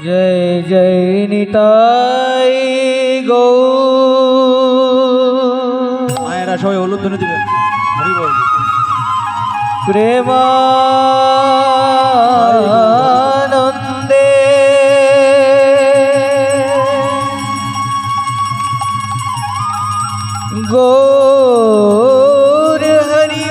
जय जय निताई गौ मायरा सबाई हलुद धुने दिबेन हरि बोल प्रेमानंदे गौर हरि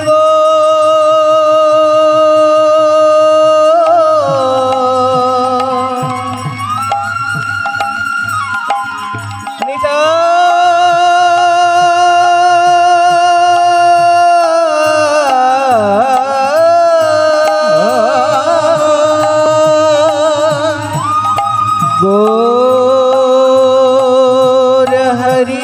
गौर हरि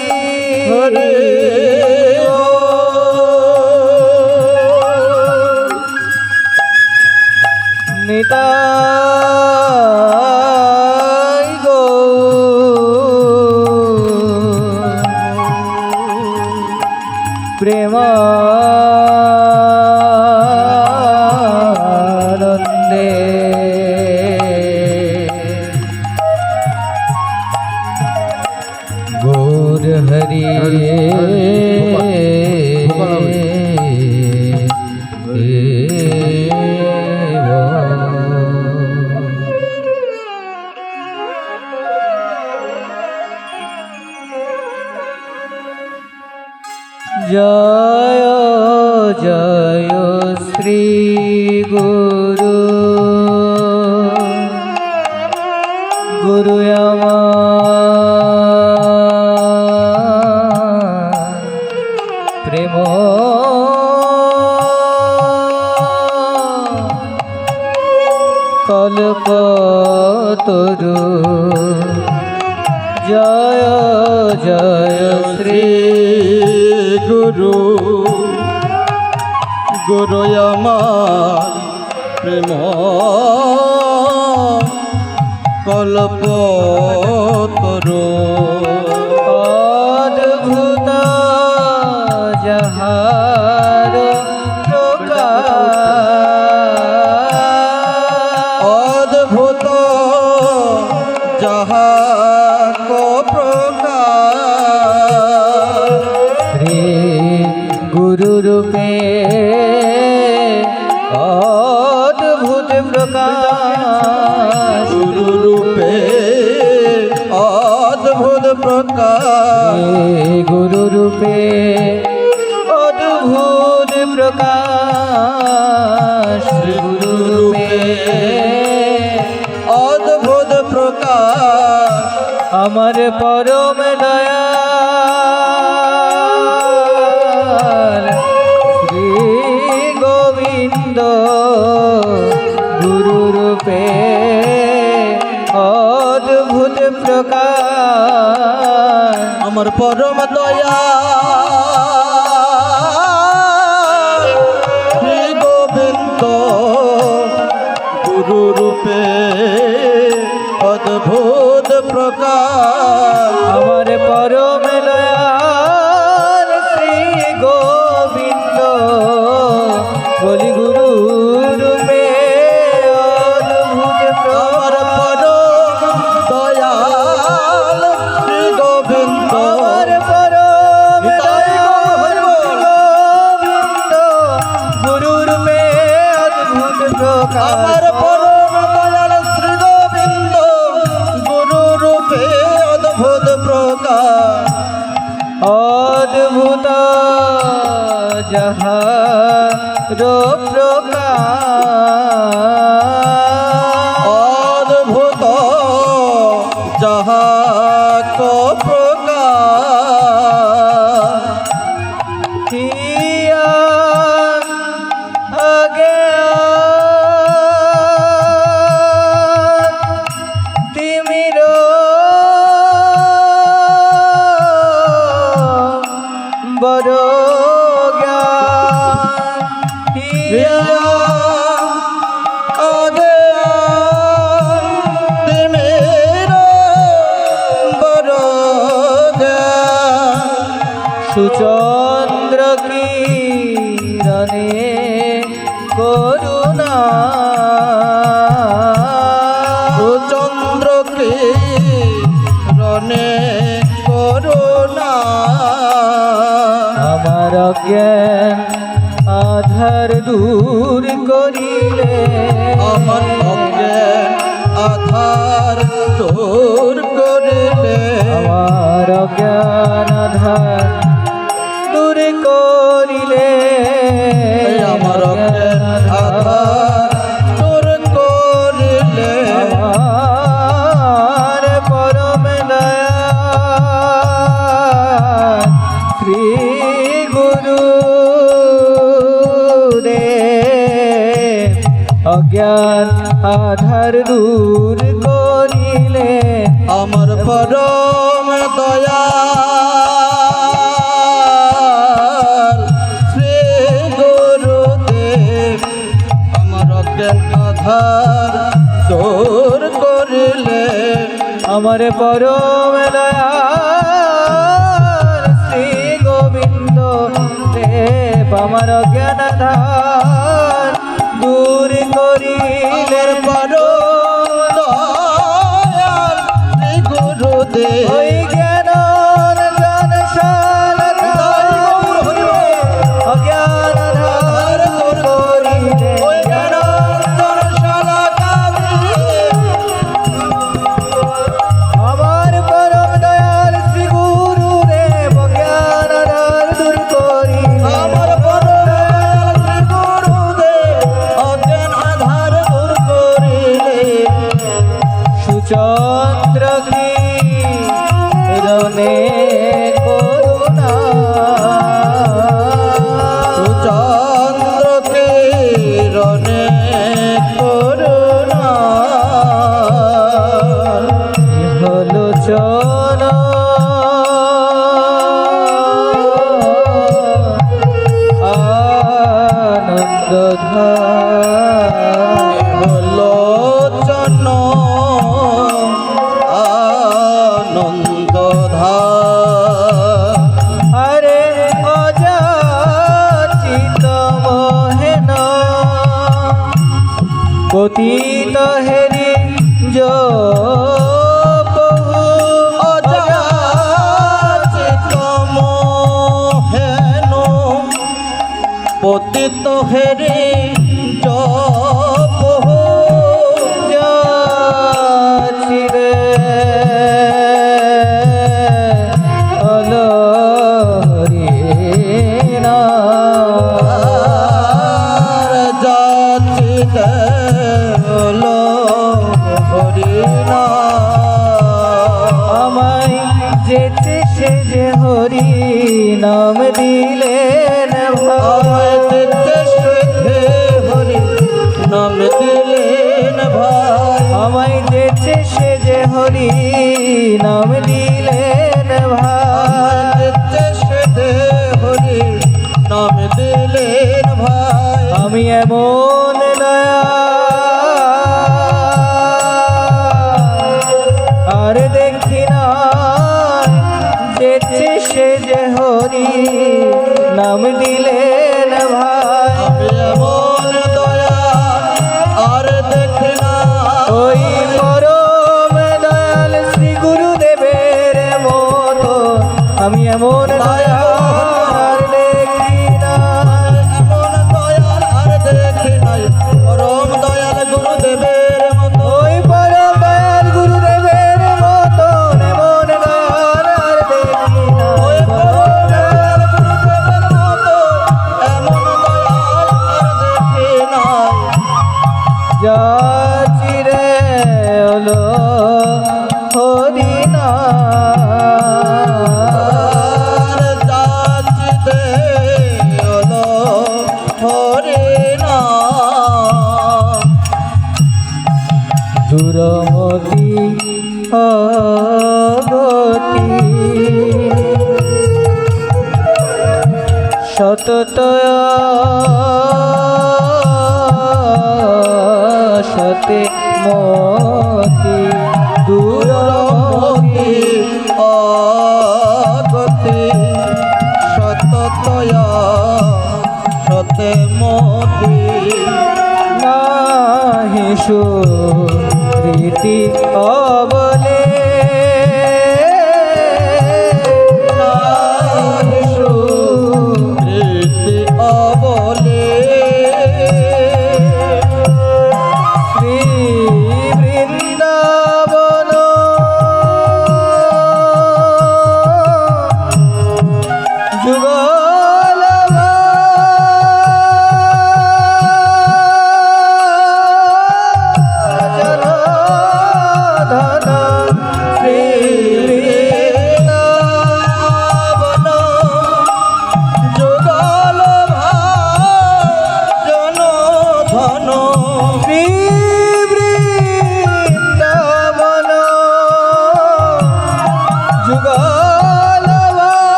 निताई गौर प्रेमानंदे गौर हरि जय जय श्री गुरु गुरु प्रेम कल्पतरु जय जय श्री गुरु गुरु আমার প্রেম কল্পতরু অদ্ভুত যাহার প্রকাশ অদ্ভুত যাহার প্রকাশ শ্রী গুরু রূপে অদ্ভুত প্রকাশ গুরু রূপে অদ্ভুত প্রকাশ গুরু রূপে অদ্ভুত প্রকাশ গুরু রূপে অদ্ভুত প্রকাশ আমার পরম দয়াল শ্রী গোবিন্দ গুরু রূপে অদ্ভুত প্রকাশ আমার পরম দয়া শ্রী গোবিন্দ গুরু রূপে অদ্ভুত প্রকাশ আমার পরম দয়াল শ্রী গোবিন্দ বলি গুরু রূপে অদ্ভুত আমার পরম দয়াল শ্রী গোবিন্দ আমার পরম দয়াল গোবিন্দ গুরু রূপে অদ্ভুত প্রকাশ আমার পরম দয়াল শ্রী গোবিন্দ গুরু রূপে অদ্ভুত প্রকাশ অদ্ভুত যাহার প্রকাশ অদ্ভুত যাহাক প্রকাশ হিয়া অজ্ঞান তিমির বড় জ্ঞান হিয়া সুচন্দ্র কিরণে করুণা সুচন্দ্র করুণা আমার জ্ঞান আধার দূর করিলে আমার অজ্ঞান আধার দূর করিলে আমার জ্ঞান আধার দূর করিলে আমার অজ্ঞান আধার দূর করিলে আমার পরম দয়াল শ্রী গুরু দেব অজ্ঞান আধার দূর করিলে আমার পরম দয়াল শ্রী গুরুদেব আমার অজ্ঞান আধার দূর করিলে আমার পরম দয়াল শ্রী গোবিন্দ দেব আমার জ্ঞান আধার দূর করিলে পরম দয়াল শ্রী গুরুদেব ওই জ্ঞান জনশাল অজ্ঞান আধার দূর করিলে ওই জ্ঞানান্তরশালা কাঁদিয়ে আমার পরম দয়াল শ্রী গুরু দেব জ্ঞান আধার দূর করিলে আমার পরম দয়াল শ্রী গুরুদেব অজ্ঞান আধার দূর করিলে সুচন্দ্র কিরণে করুণা সুচন্দ্র কিরণে করুণা লোচন আনন্দধার লোচন আনন্দধার আরে অযাচিত মোহেন পতিত হেরি বহু অযাচিত মোহেন পতিত হেরে জপ যাচিরে অলরিনা যাচিতে হরিণা আমায় যেতে সে যে হরি নাম দিলেন আমায় ভাই দিতে শ্রদ্ধে হরি নাম দিলেন ভাই আমায় যেতে সে যে হরি নাম দিলেন ভাই দিতে শ্রদ্ধে হরি নাম দিলেন ভাই আমি এমন দয়া আর দেখি না যেতে সে যে হরি নাম দিলেন ভাই আমি এমন দয়া আর দেখি না ওই পরম দয়াল শ্রী গুরুদেবের মতো আমি এমন দয়া আর দেখি না এমন দয়াল আর দেখি নাই পরম দয়াল গুরুদেবের মতো ওই পরম দয়াল গুরুদেবের মতো এমন দয়াল আর দেখি না ওই পরম দয়াল গুরুদেবের মতো এমন দয়াল আর দেখি নাই যাচিরে হলো হরিনা আর যাচিতে হলো হরিণা দুরমতি অগতি সততয়া সতে মতি দুরমতি অগতি সততয়া সতে মতি নাহি সুরীতি অবলে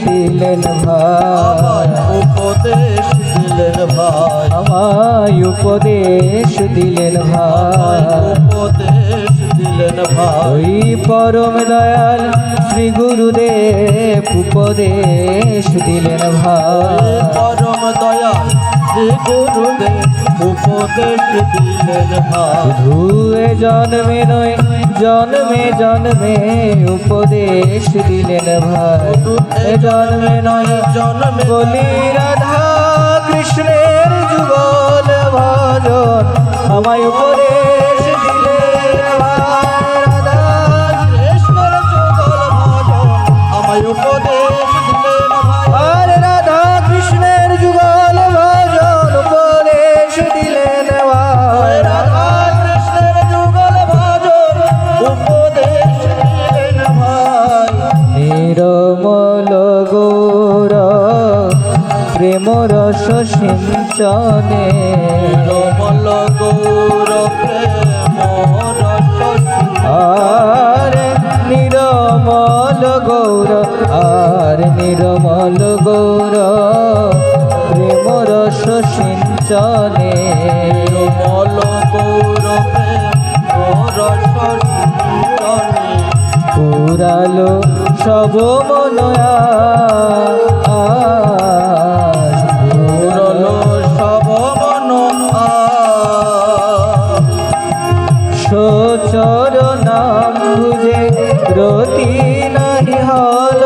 দিলেন ভাই, উপদেশ দিলেন ভাই, আমায় উপদেশ দিলেন ভাই। উপদেশ দিলেন ভাই। ওই পরম দয়াল শ্রী গুরুদেব উপদেশ দিলেন ভাই। পরম দয়া শ্রী গুরুদেব উপদেশ দিলেন ভাই। শুধু এ জন্মে নয় জন্মে জন্মে উপদেশ দিলেন ভাই। এ জন্মে নয় জন্মে বলি রাধা কৃষ্ণের যুগল ভজন আমায় উপদেশ দিলেন ভাই। রাধা কৃষ্ণের যুগল ভজন আমায় উপদেশ দিলেন ভাই। আর রাধা কৃষ্ণের যুগল ভজন উপদেশ দিলেন ভাই। রাধা কৃষ্ণের যুগল ভজন উপদেশ দিলেন ভাই। নিরমল গৌর প্রেম রস সিঞ্চনে রমল গৌর প্রেম রস আর নিরমল গৌর আর নিরমল গৌর প্রেম রস সিঞ্চনে রমল গৌর প্রেম রস সিঞ্চনে পুরালো সব মনয়া পুরল সব মন সোচর নাম বুঝে রতি নাহি হল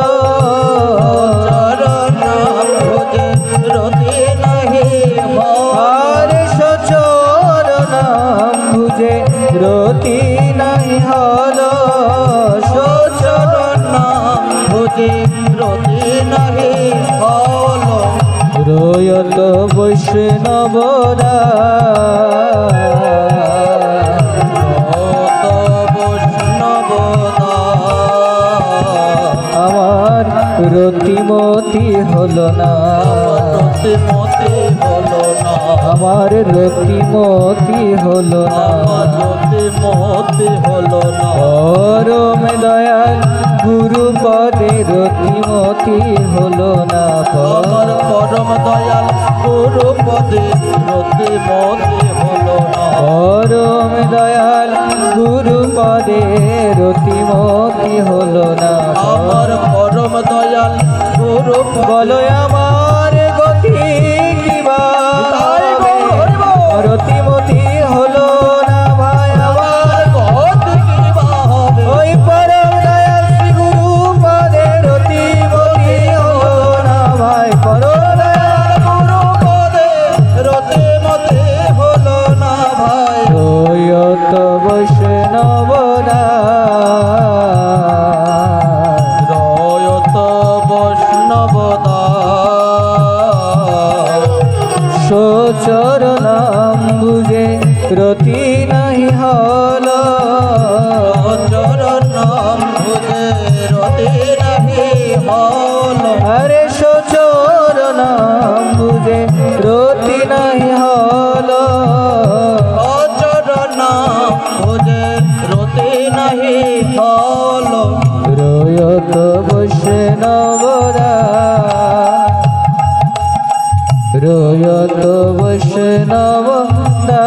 চরণ ভোজে রতি নাহি আর সোচর নাম বুঝে রতি নাহি হল চরণ নাম ভোজে রতি নাহি হল রয়ত বৈষ্ণবরা আমার রতিমতি হলো না মতে হলো না আমার রতিমতি হলো না মতে হলো না পরম দয়াল গুরু পদে রতিমতি হলো না আমার পরম দয়াল গুরু পদে রতি মতে হলো না পরম দয়াল গুরু পদে রতিমতি হলো না আমার পরম দয়াল গুরু বলো আমার গতি কিবা রতিমতি হলো না ভাই আমার গতি কিবা হবে ওই পরম দয়াল শ্রী গুরু পদে রতিমতি হলো না ভাই পরম দয়াল গুরু পদে রতি মতে হলো না ভাই রয়ত বৈষ্ণবরা রয়ত বৈষ্ণবদা সোচর নাম বুঝে রতি নাহি হল চরণ নাম ভুজে রতি নাহি হল আরে সোচর নাম বুঝে রতি নাহি হল চরণ নাম ভুজে রতি নাহি হল রয়ত বৈষ্ণবরা রয়ত বৈষ্ণবরা